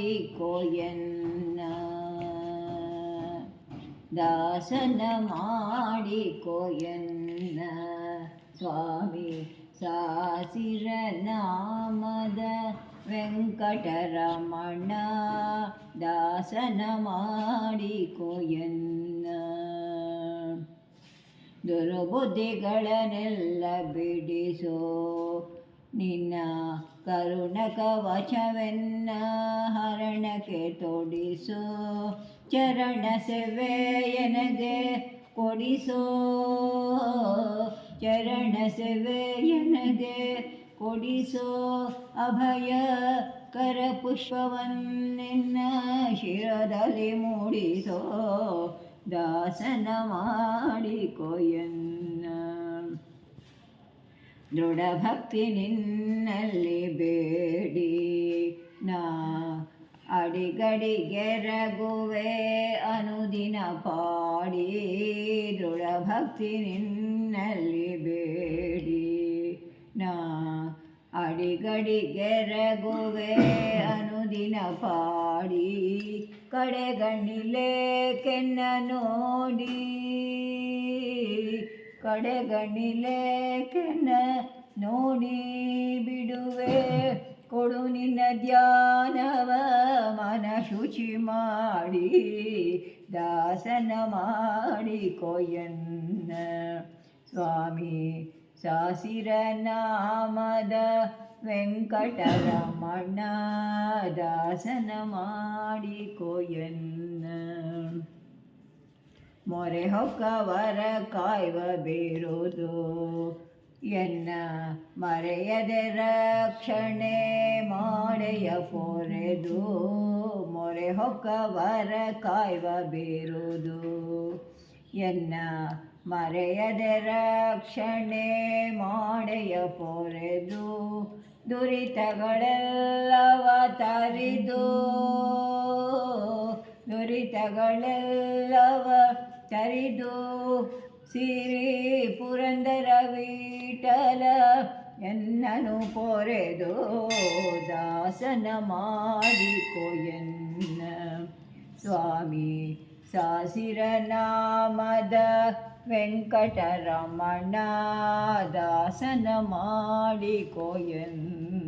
ಮಾಡಿಕೊಯನ್ನ ದಾಸನ ಮಾಡಿಕೊಯನ್ನ ಸ್ವಾಮಿ ಸಾಸಿರ ನಾಮದ ವೆಂಕಟರಮಣ ದಾಸನ ಮಾಡಿಕೊಯನ್ನ ದುರ್ಬುದ್ಧಿಗಳನ್ನೆಲ್ಲ ಬಿಡಿಸೋ ನಿನ್ನ ಕರುಣ ಕವಚವೆನ್ನ ಹರಣಕ್ಕೆ ತೊಡಿಸೋ ಚರಣ ಸೇವೆಯನಗೆ ಕೊಡಿಸೋ ಚರಣ ಸೇವೆಯನಗೆ ಕೊಡಿಸೋ ಅಭಯ ಕರಪುಷ್ಪವನ್ನಿನ್ನ ಶಿರದಲ್ಲಿ ಮೂಡಿಸೋ ದಾಸನ ಮಾಡಿಕೊಯನ್ನ ದೃಢ ಭಕ್ತಿ ನಿನ್ನಲ್ಲಿ ಬೇಡಿ ನಾ ಅಡಿಗಡಿಗೆರಗುವೆ ಅನುದಿನ ಪಾಡಿ ದೃಢ ಭಕ್ತಿ ನಿನ್ನಲ್ಲಿ ಬೇಡಿ ನಾ ಅಡಿಗಡಿಗೆರಗುವೆ ಅನುದಿನ ಪಾಡಿ ಕಡೆಗಣ್ಣಿಲೆ ಕೆನ್ನ ನೋಡಿ ಕಡೆಗಣ್ಣಿಲೆ ಕೆನ್ನ ನೋಡಿ ಬಿಡುವೆ ಕೊಡು ನಿನ್ನ ಧ್ಯಾನವ ಮನ ಶುಚಿ ಮಾಡಿ ದಾಸನ ಮಾಡಿಕೊಯನ್ನ ಸ್ವಾಮಿ ಸಾಸಿರ ನಾಮದ ವೆಂಕಟರಮಣ ದಾಸನ ಮಾಡಿಕೊಯನ್ನ ಮೊರೆ ಹೊಕ್ಕವರ ಕಾಯುವ ಬೇರುವುದು ಎನ್ನ ಮರೆಯದೆ ರಕ್ಷಣೆ ಮಾಡೆಯ ಪೊರೆದು ಮೊರೆ ಹೊಕ್ಕವರ ಕಾಯುವ ಬೇರುವುದು ಎನ್ನ ಮರೆಯದೆ ರಕ್ಷಣೆ ಮಾಡೆಯ ಪೊರೆದು ದುರಿತಗಳೆಲ್ಲವ ತರಿದು ದುರಿತಗಳೆಲ್ಲವ ತರಿದು ಸಿರಿ ಪುರಂದರ ವಿಠಲ ಎನ್ನನು ಪೊರೆದು ದಾಸನ ಮಾಡಿಕೊಯನ್ನ ಸ್ವಾಮಿ ಸಾಸಿರ ನಾಮದ ವೆಂಕಟರಮಣ ದಾಸನ ಮಾಡಿಕೊಯನ್ನ